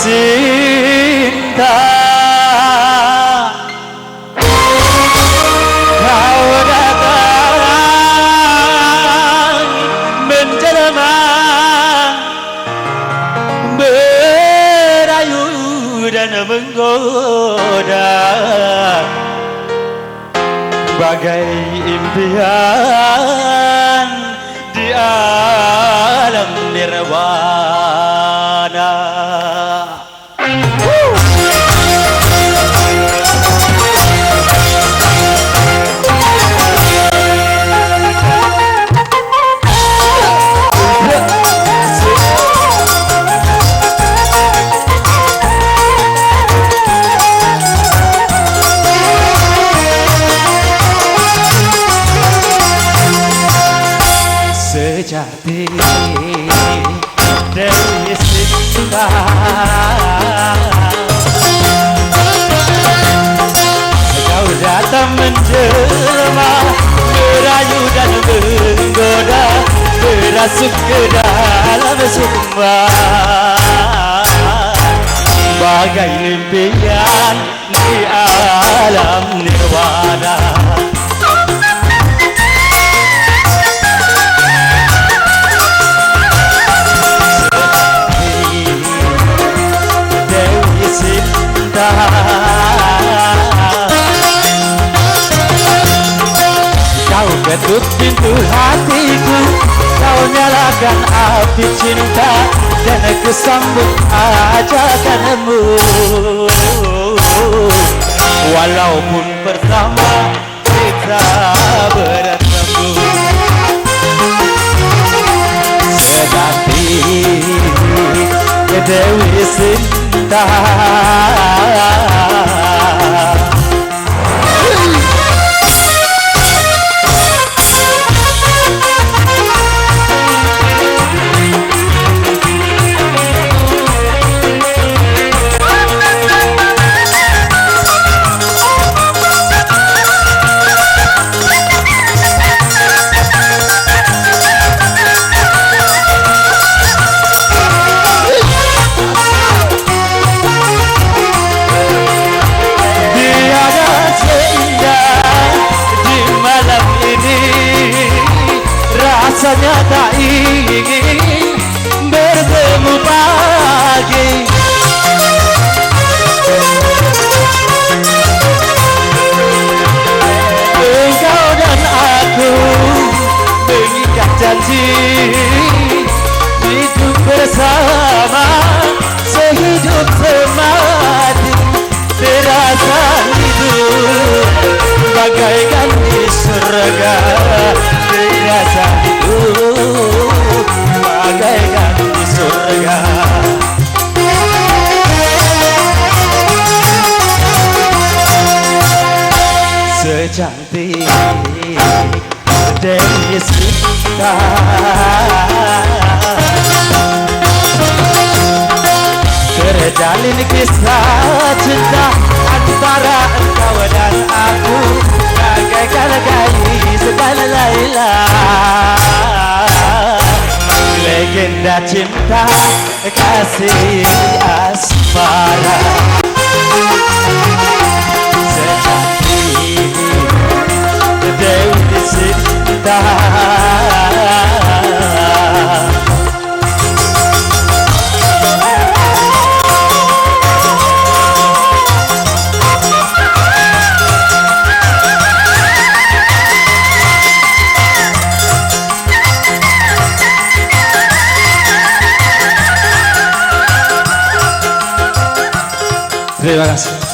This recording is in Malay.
Sinta kau datang menjelma merayu dan menggoda bagai impian di alam nirwana. Sejati Dewi Sinta kau datang menjelma merayu dan menggoda merasuk ke dalam sumba bagai impian di alam nirwana. Kau ketuk pintu hatiku, kau nyalakan api cinta dan aku sambut ajakanmu. Walaupun pertama kita bertemu, tetapi Dewi Sinta rasanya tak ingin bertemu pagi. Engkau dan aku mengikat janji hidup bersama sehidup semati. Terasa hidup bagaikan di surga. Terasa hidup bagaikan di surga. Secantik Dewi Sinta terjalin kisah cinta antara engkau dan aku bagaikan gadis dan Laila. Legenda cinta kasih asmara. Secantik Dewi Sinta terima kasih.